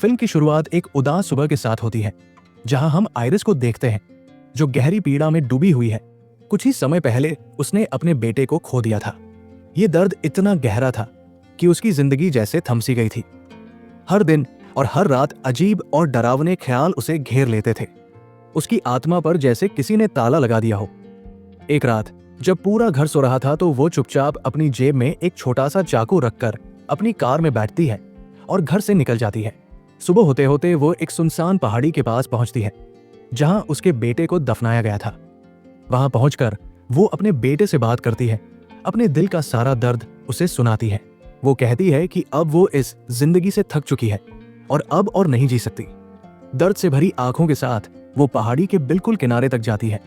Film की शुरुआत एक उदास सुबह के साथ होती है, जहां हम आइरिस को देखते हैं जो गहरी पीड़ा में डूबी हुई है। कुछ ही समय पहले उसने अपने बेटे को खो दिया था। ये दर्द इतना गहरा था कि उसकी जिंदगी जैसे थम सी गई थी। हर दिन और हर रात अजीब और डरावने ख्याल उसे घेर लेते थे। उसकी आत्मा पर जैसे किसी ने ताला लगा दिया हो। एक रात जब पूरा घर सो रहा था तो वो चुपचाप अपनी जेब में एक छोटा सा चाकू रखकर अपनी कार में बैठती है और घर से निकल जाती है। सुबह होते होते वो एक सुनसान पहाड़ी के पास पहुंचती है, जहां उसके बेटे को दफनाया गया था। वहां पहुंचकर वो अपने बेटे से बात करती है, अपने दिल का सारा दर्द उसे सुनाती है। वो कहती है कि अब वो इस जिंदगी से थक चुकी है और अब और नहीं जी सकती। दर्द से भरी आंखों के साथ वो पहाड़ी के बिल्कुल किनारे तक जाती है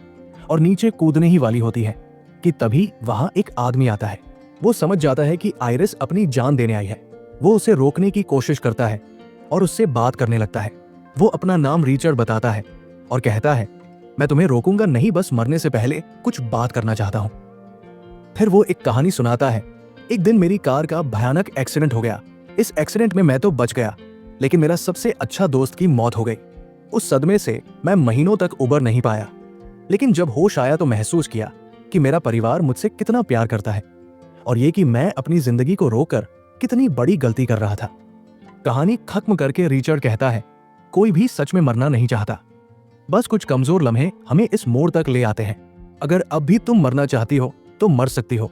और नीचे कूदने ही वाली होती है कि तभी वहां एक आदमी आता है। वो समझ जाता है कि आइरिस अपनी जान देने आई है। वो उसे रोकने की कोशिश करता है और उससे बात करने लगता है। वो अपना नाम रिचर्ड बताता है और कहता है, मैं तुम्हें रोकूंगा नहीं, बस मरने से पहले कुछ बात करना चाहता हूं। फिर वो एक कहानी सुनाता है। एक दिन मेरी कार का भयानक एक्सीडेंट हो गया। इस एक्सीडेंट में मैं तो बच गया, लेकिन मेरा सबसे अच्छा दोस्त की मौत हो गई। उस सदमे से मैं महीनों तक उबर नहीं पाया, लेकिन जब होश आया तो महसूस किया कि मेरा परिवार मुझसे कितना प्यार करता है और ये कि मैं अपनी जिंदगी को रोककर कितनी बड़ी गलती कर रहा था। कहानी खत्म करके रिचर्ड कहता है, कोई भी सच में मरना नहीं चाहता, बस कुछ कमजोर लम्हे हमें इस मोड़ तक ले आते हैं। अगर अब भी तुम मरना चाहती हो तो मर सकती हो।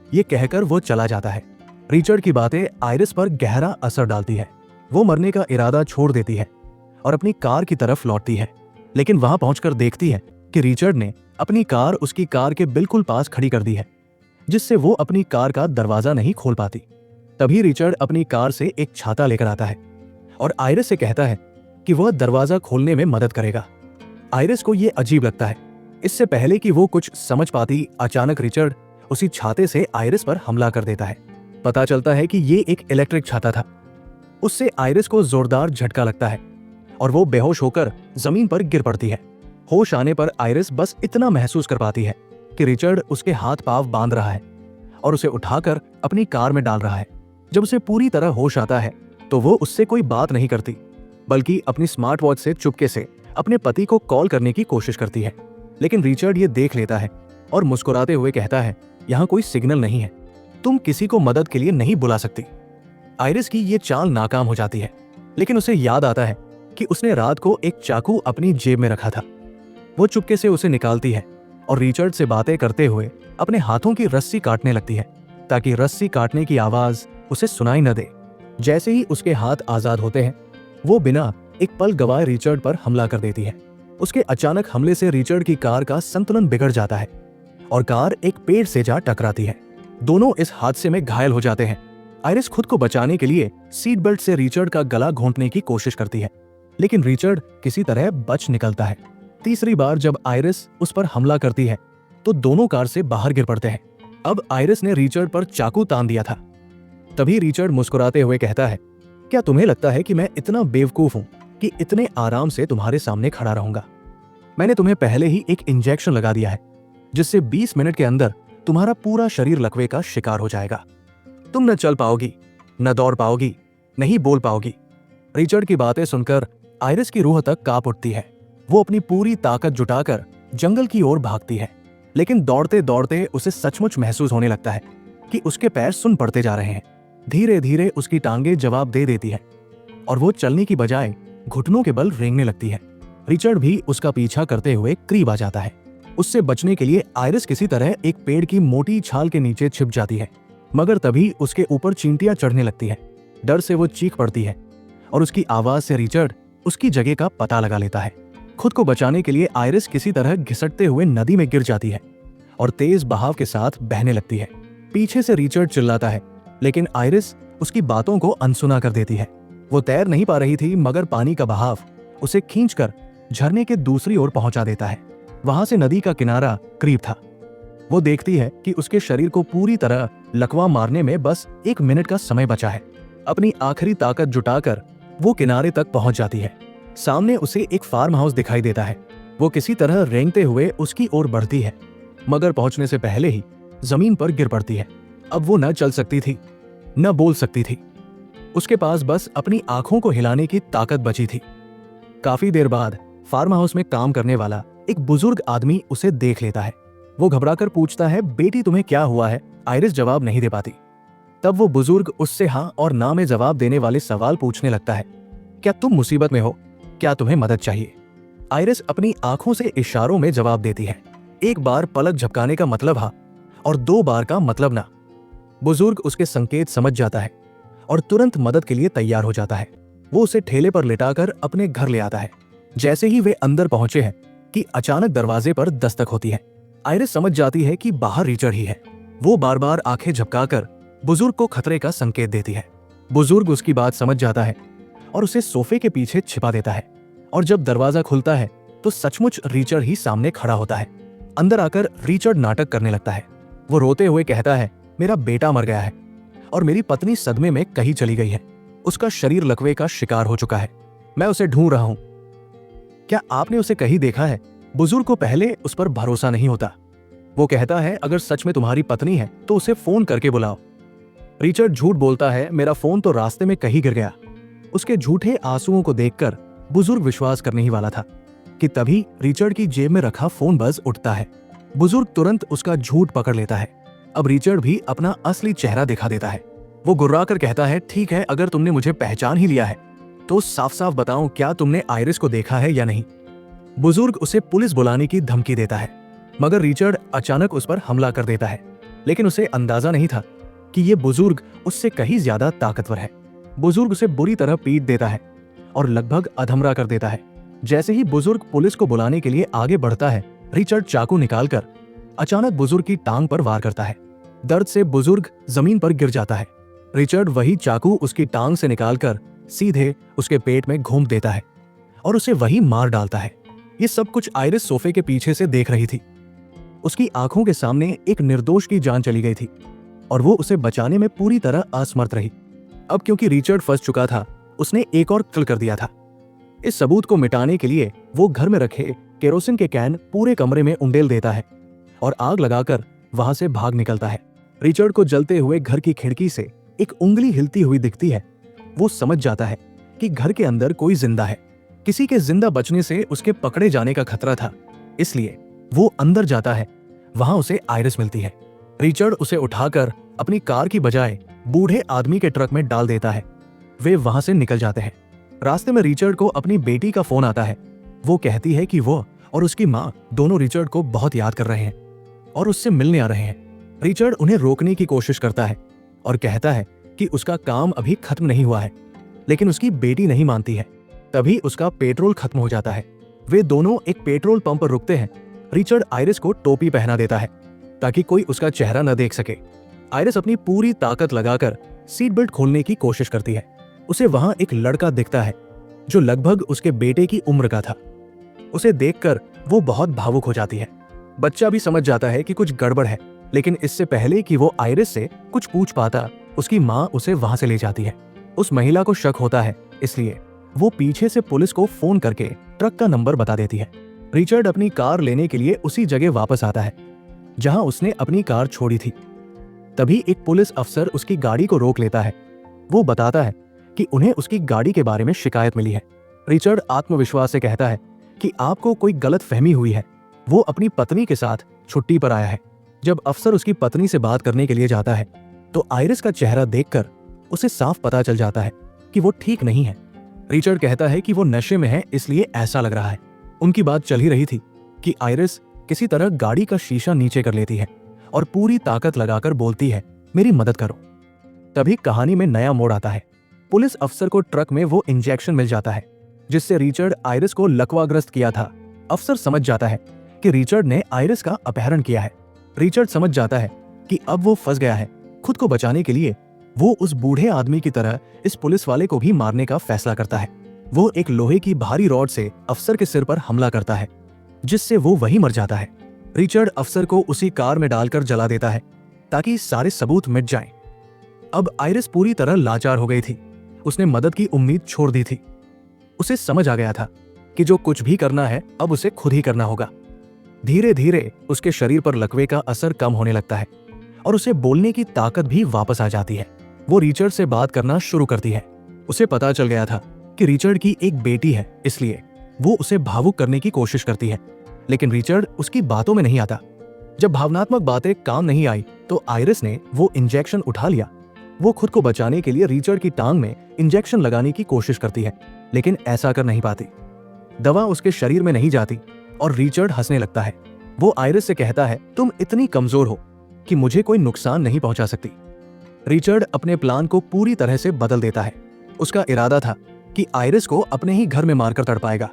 ये कहकर वो चला जाता है। रिचर्ड की बातें आइरिस पर गहरा असर डालती है। वो मरने का इरादा छोड़ देती है और अपनी कार की तरफ लौटती है, लेकिन वहां पहुंचकर देखती है कि रिचर्ड ने अपनी कार उसकी कार के बिल्कुल पास खड़ी कर दी है, जिससे वो अपनी कार का दरवाजा नहीं खोल पाती। तभी रिचर्ड अपनी कार से एक छाता लेकर आता है और आइरिस से कहता है कि वह दरवाजा खोलने में मदद करेगा। आइरिस को यह अजीब लगता है। इससे पहले कि वो कुछ समझ पाती, अचानक रिचर्ड उसी छाते से आइरिस पर हमला कर देता है। पता चलता है कि ये एक इलेक्ट्रिक छाता था। उससे आइरिस को जोरदार झटका लगता है और वो बेहोश होकर जमीन पर गिर पड़ती है। होश आने पर आइरिस बस इतना महसूस कर पाती है कि रिचर्ड उसके हाथ पांव बांध रहा है और उसे उठाकर अपनी कार में डाल रहा है। जब उसे पूरी तरह होश आता है तो वो उससे कोई बात नहीं करती, बल्कि अपनी स्मार्ट वॉच से चुपके से अपने पति को कॉल करने की कोशिश करती है। लेकिन रिचर्ड ये देख लेता है और मुस्कुराते हुए कहता है, यहाँ कोई सिग्नल नहीं है, तुम किसी को मदद के लिए नहीं बुला सकती। आइरिस की ये चाल नाकाम हो जाती है, लेकिन उसे याद आता है कि उसने रात को एक चाकू अपनी जेब में रखा था। वो चुपके से उसे निकालती है और रिचर्ड से बातें करते हुए अपने हाथों की रस्सी काटने लगती है, ताकि रस्सी काटने की आवाज उसे सुनाई न दे। जैसे ही उसके हाथ आजाद होते हैं, वो बिना एक पल गवाए रिचर्ड पर हमला कर देती है। उसके अचानक हमले से रिचर्ड की कार का संतुलन बिगड़ जाता है और कार एक पेड़ से जा टकराती है। दोनों इस हादसे में घायल हो जाते हैं। आइरिस खुद को बचाने के लिए सीट बेल्ट से रिचर्ड का गला घोंटने की कोशिश करती है, लेकिन रिचर्ड किसी तरह बच निकलता है। तीसरी बार जब आइरिस उस पर हमला करती है तो दोनों कार से बाहर गिर पड़ते हैं। अब आइरिस ने रिचर्ड पर चाकू तान दिया था। तभी रिचर्ड मुस्कुराते हुए कहता है, क्या तुम्हें लगता है कि मैं इतना बेवकूफ हूं कि इतने आराम से तुम्हारे सामने खड़ा रहूंगा? मैंने तुम्हें पहले ही एक इंजेक्शन लगा दिया है, जिससे 20 मिनट के अंदर तुम्हारा पूरा शरीर लकवे का शिकार हो जाएगा। तुम न चल पाओगी, न दौड़ पाओगी, नहीं बोल पाओगी। रिचर्ड की बातें सुनकर आइरिस की रूह तक कांप उठती है। वो अपनी पूरी ताकत जुटाकर जंगल की ओर भागती है, लेकिन दौड़ते दौड़ते उसे सचमुच महसूस होने लगता है कि उसके पैर सुन पड़ते जा रहे हैं। धीरे धीरे उसकी टांगे जवाब दे देती है और वो चलने की बजाय घुटनों के बल रेंगने लगती है। रिचर्ड भी उसका पीछा करते हुए करीब आ जाता है। उससे बचने के लिए आइरिस किसी तरह एक पेड़ की मोटी छाल के नीचे छिप जाती है, मगर तभी उसके ऊपर चींटियां चढ़ने लगती है। डर से वो चीख पड़ती है और उसकी आवाज से रिचर्ड उसकी जगह का पता लगा लेता है। खुद को बचाने के लिए आइरिस किसी तरह घिसटते हुए नदी में गिर जाती है और तेज बहाव के साथ बहने लगती है। पीछे से रिचर्ड चिल्लाता है, लेकिन आइरिस उसकी बातों को अनसुना कर देती है। वो तैर नहीं पा रही थी, मगर पानी का बहाव उसे खींचकर झरने के दूसरी ओर पहुंचा देता है। वहां से नदी का किनारा करीब था। वो देखती है कि उसके शरीर को पूरी तरह लकवा मारने में बस 1 मिनट का समय बचा है। अपनी आखिरी ताकत जुटाकर वो किनारे तक पहुंच जाती है। सामने उसे एक फार्म हाउस दिखाई देता है। वो किसी तरह रेंगते हुए उसकी ओर बढ़ती है, मगर पहुंचने से पहले ही जमीन पर गिर पड़ती है। अब वो न चल सकती थी, न बोल सकती थी। उसके पास बस अपनी आंखों को हिलाने की ताकत बची थी। काफी देर बाद फार्म हाउस में काम करने वाला एक बुजुर्ग आदमी उसे देख लेता है। वो घबराकर पूछता है, बेटी तुम्हें क्या हुआ है? आइरिस जवाब नहीं दे पाती। तब वो बुजुर्ग उससे हाँ और ना में जवाब देने वाले सवाल पूछने लगता है। क्या तुम मुसीबत में हो? क्या तुम्हें मदद चाहिए? आइरिस अपनी आंखों से इशारों में जवाब देती है। एक बार पलक झपकाने का मतलब हाँ और 2 बार का मतलब ना। बुजुर्ग उसके संकेत समझ जाता है और तुरंत मदद के लिए तैयार हो जाता है। वो उसे ठेले पर लिटाकर अपने घर ले आता है। जैसे ही वे अंदर पहुंचे हैं कि अचानक दरवाजे पर दस्तक होती है। आइरिस समझ जाती है कि बाहर रिचर्ड ही है। वो बार बार आंखें झपकाकर बुजुर्ग को खतरे का संकेत देती है। बुजुर्ग उसकी बात समझ जाता है और उसे सोफे के पीछे छिपा देता है। और जब दरवाजा खुलता है तो सचमुच रिचर्ड ही सामने खड़ा होता है। अंदर आकर रिचर्ड नाटक करने लगता है। वो रोते हुए कहता है, मेरा बेटा मर गया है और मेरी पत्नी सदमे में कहीं चली गई है। उसका शरीर लकवे का शिकार हो चुका है। मैं उसे ढूंढ रहा हूं। क्या आपने उसे कहीं देखा है? बुजुर्ग को पहले उस पर भरोसा नहीं होता। वो कहता है, अगर सच में तुम्हारी पत्नी है तो उसे फोन करके बुलाओ। रिचर्ड झूठ बोलता है, मेरा फोन तो रास्ते में कहीं गिर गया। उसके झूठे आंसुओं को देखकर बुजुर्ग विश्वास करने ही वाला था कि तभी रिचर्ड की जेब में रखा फोन बज उठता है। बुजुर्ग तुरंत उसका झूठ पकड़ लेता है। अब रिचर्ड भी अपना असली चेहरा दिखा देता है। वो गुर्राकर कहता है, ठीक है, अगर तुमने मुझे पहचान ही लिया है तो साफ साफ बताओ, क्या तुमने आइरिस को देखा है या नहीं? बुजुर्ग उसे पुलिस बुलाने की धमकी देता है, मगर रिचर्ड अचानक उस पर हमला कर देता है। लेकिन उसे अंदाजा नहीं था कि ये बुजुर्ग उससे कहीं ज्यादा ताकतवर है। बुजुर्ग उसे बुरी तरह पीट देता है और लगभग अधमरा कर देता है। जैसे ही बुजुर्ग पुलिस को बुलाने के लिए आगे बढ़ता है, रिचर्ड चाकू निकालकर अचानक बुजुर्ग की टांग पर वार करता है। दर्द से बुजुर्ग जमीन पर गिर जाता है। रिचर्ड वही चाकू उसकी टांग से निकालकर सीधे उसके पेट में घूम देता है और उसे वही मार डालता है। ये सब कुछ आइरिस सोफे के पीछे से देख रही थी। उसकी आंखों के सामने एक निर्दोष की जान चली गई थी और वो उसे बचाने में पूरी तरह असमर्थ रही। अब क्योंकि रिचर्ड फंस चुका था, उसने एक और कत्ल कर दिया था। इस सबूत को मिटाने के लिए वो घर में रखे केरोसिन के कैन पूरे कमरे में उंडेल देता है और आग लगाकर वहां से भाग निकलता है। रिचर्ड को जलते हुए घर की खिड़की से एक उंगली हिलती हुई दिखती है। वो समझ जाता है कि घर के अंदर कोई जिंदा है। किसी के जिंदा बचने से उसके पकड़े जाने का खतरा था, इसलिए वो अंदर जाता है। वहां उसे आइरिस मिलती है। रिचर्ड उसे उठाकर अपनी कार की बजाय बूढ़े आदमी के ट्रक में डाल देता है। वे वहां से निकल जाते हैं। रास्ते में रिचर्ड को अपनी बेटी का फोन आता है। वो कहती है कि वो और उसकी माँ दोनों रिचर्ड को बहुत याद कर रहे हैं और उससे मिलने आ रहे हैं। रिचर्ड उन्हें रोकने की कोशिश करता है और कहता है कि उसका काम अभी खत्म नहीं हुआ है, लेकिन उसकी बेटी नहीं मानती है। तभी उसका पेट्रोल खत्म हो जाता है। वे दोनों एक पेट्रोल पंप पर रुकते हैं। रिचर्ड आइरिस को टोपी पहना देता है ताकि कोई उसका चेहरा न देख सके। आइरिस अपनी पूरी ताकत लगाकर सीट बेल्ट खोलने की कोशिश करती है। उसे वहां एक लड़का दिखता है जो लगभग उसके बेटे की उम्र का था। उसे देखकर वो बहुत भावुक हो जाती है। बच्चा भी समझ जाता है कि कुछ गड़बड़ है, लेकिन इससे पहले कि वो आइरिस से कुछ पूछ पाता, उसकी माँ उसे वहां से ले जाती है। उस महिला को शक होता है, इसलिए वो पीछे से पुलिस को फोन करके ट्रक का नंबर बता देती है। रिचर्ड अपनी कार लेने के लिए उसी जगह वापस आता है जहां उसने अपनी कार छोड़ी थी। तभी एक पुलिस अफसर उसकी गाड़ी को रोक लेता है। वो बताता है कि उन्हें उसकी गाड़ी के बारे में शिकायत मिली है। रिचर्ड आत्मविश्वास से कहता है कि आपको कोई गलत फहमी हुई है। वो अपनी पत्नी के साथ छुट्टी पर आया है। जब अफसर उसकी पत्नी से बात करने के लिए जाता है तो आइरिस का चेहरा देखकर उसे साफ पता चल जाता है कि वो ठीक नहीं है। रिचर्ड कहता है कि वो नशे में है, इसलिए ऐसा लग रहा है। उनकी बात चल ही रही थी कि आइरिस किसी तरह गाड़ी का शीशा नीचे कर लेती है और पूरी ताकत लगाकर बोलती है, मेरी मदद करो। तभी कहानी में नया मोड़ आता है। पुलिस अफसर को ट्रक में वो इंजेक्शन मिल जाता है जिससे रिचर्ड आइरिस को लकवाग्रस्त किया था। अफसर समझ जाता है कि रिचर्ड ने आइरिस का अपहरण किया है। रिचर्ड समझ जाता है कि अब वो फंस गया है। खुद को बचाने के लिए वो उस बूढ़े आदमी की तरह इस पुलिस वाले को भी मारने का फैसला करता है। वो एक लोहे की भारी रॉड से अफसर के सिर पर हमला करता है, जिससे वो वहीं मर जाता है। रिचर्ड अफसर को उसी कार में डालकर जला देता है ताकि सारे सबूत मिट जाएं। अब आइरिस पूरी तरह लाचार हो गई थी। उसने मदद की उम्मीद छोड़ दी थी। उसे समझ आ गया था कि जो कुछ भी करना है अब उसे खुद ही करना होगा। धीरे धीरे उसके शरीर पर लकवे का असर कम होने लगता है और उसे बोलने की ताकत भी वापस आ जाती है। वो रिचर्ड से बात करना शुरू करती है। उसे पता चल गया था कि रिचर्ड की एक बेटी है, इसलिए वो उसे भावुक करने की कोशिश करती है, लेकिन रिचर्ड उसकी बातों में नहीं आता। जब भावनात्मक बातें काम नहीं आई तो आइरिस ने वो इंजेक्शन उठा लिया। वो खुद को बचाने के लिए रिचर्ड की टांग में इंजेक्शन लगाने की कोशिश करती है, लेकिन ऐसा कर नहीं पाती। दवा उसके शरीर में नहीं जाती और रिचर्ड हंसने लगता है। वो आइरिस से कहता है, तुम इतनी कमजोर हो कि मुझे कोई नुकसान नहीं पहुंचा सकती। रिचर्ड अपने प्लान को पूरी तरह से बदल देता है। उसका इरादा था कि आइरिस को अपने ही घर में मारकर तड़पाएगा,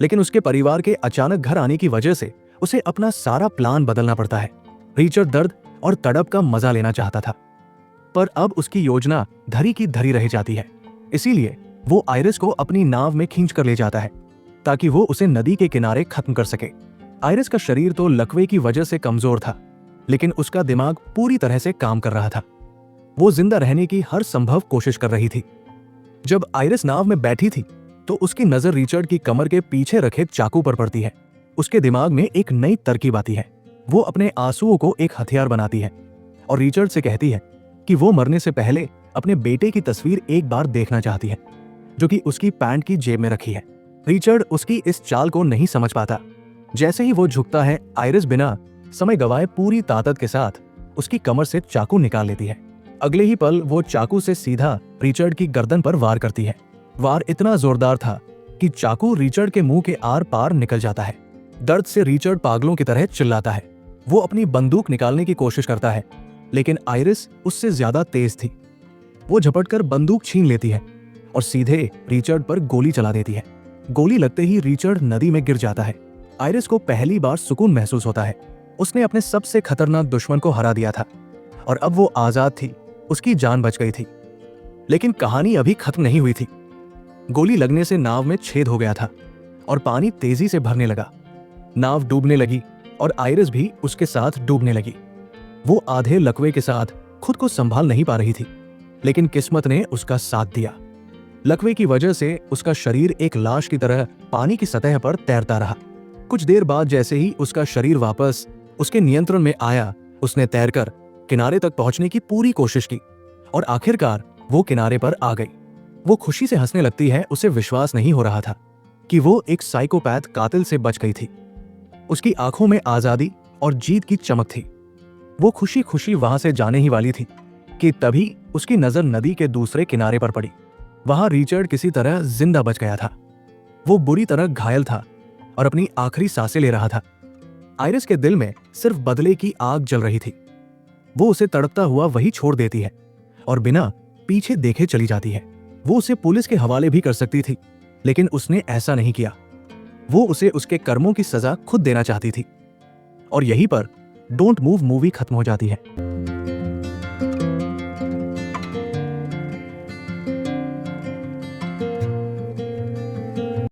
लेकिन उसके परिवार के अचानक घर आने की वजह से उसे अपना सारा प्लान बदलना पड़ता है। रिचर्ड दर्द और तड़प का मजा लेना चाहता था, पर अब उसकी योजना धरी की धरी रह जाती है। इसीलिए वो आइरिस को अपनी नाव में खींच कर ले जाता है ताकि वो उसे नदी के किनारे खत्म कर सके। आइरिस का शरीर तो लकवे की वजह से कमजोर था, लेकिन उसका दिमाग पूरी तरह से काम कर रहा था। वो जिंदा रहने की हर संभव कोशिश कर रही थी। जब आइरिस नाव में बैठी थी तो उसकी नजर रिचर्ड की कमर के पीछे रखे चाकू पर पड़ती है। उसके दिमाग में एक नई तरकीब आती है। वो अपने आंसुओं को एक हथियार बनाती है और रिचर्ड से कहती है कि वो मरने से पहले अपने बेटे की तस्वीर एक बार देखना चाहती है, जो कि उसकी पैंट की जेब में रखी है। रिचर्ड उसकी इस चाल को नहीं समझ पाता। जैसे ही वो झुकता है, आइरिस बिना समय गवाए पूरी ताकत के साथ उसकी कमर से चाकू निकाल लेती है। अगले ही पल वो चाकू से सीधा रिचर्ड की गर्दन पर वार करती है। वार इतना जोरदार था कि चाकू रिचर्ड के मुंह के आर पार निकल जाता है। दर्द से रिचर्ड पागलों की तरह चिल्लाता है। वो अपनी बंदूक निकालने की कोशिश करता है, लेकिन आइरिस उससे ज्यादा तेज थी। वो झपटकर बंदूक छीन लेती है और सीधे रिचर्ड पर गोली चला देती है। गोली लगते ही रिचर्ड नदी में गिर जाता है। आइरिस को पहली बार सुकून महसूस होता है। उसने अपने सबसे खतरनाक दुश्मन को हरा दिया था और अब वो आजाद थी। उसकी जान बच गई थी। लेकिन कहानी अभी खत्म नहीं हुई थी। गोली लगने से नाव में छेद हो गया था और पानी तेजी से भरने लगा। नाव डूबने लगी और आइरिस भी उसके साथ डूबने लगी। वो आधे लकवे के साथ खुद को संभाल नहीं पा रही थी, लेकिन किस्मत ने उसका साथ दिया। लकवे की वजह से उसका शरीर एक लाश की तरह पानी की सतह पर तैरता रहा। कुछ देर बाद जैसे ही उसका शरीर वापस उसके नियंत्रण में आया, उसने तैरकर किनारे तक पहुंचने की पूरी कोशिश की और आखिरकार वो किनारे पर आ गई। वो खुशी से हंसने लगती है। उसे विश्वास नहीं हो रहा था कि वो एक साइकोपैथ कातिल से बच गई थी। उसकी आंखों में आजादी और जीत की चमक थी। वो खुशी खुशी वहां से जाने ही वाली थी कि तभी उसकी नजर नदी के दूसरे किनारे पर पड़ी। वहां रिचर्ड किसी तरह जिंदा बच गया था। वो बुरी तरह घायल था और अपनी आखिरी सांसें ले रहा था। आइरिस के दिल में सिर्फ बदले की आग जल रही थी। वो उसे तड़पता हुआ वही छोड़ देती है और बिना पीछे देखे चली जाती है। वो उसे पुलिस के हवाले भी कर सकती थी, लेकिन उसने ऐसा नहीं किया। वो उसे उसके कर्मों की सजा खुद देना चाहती थी। और यहीं पर डोंट मूव मूवी खत्म हो जाती है।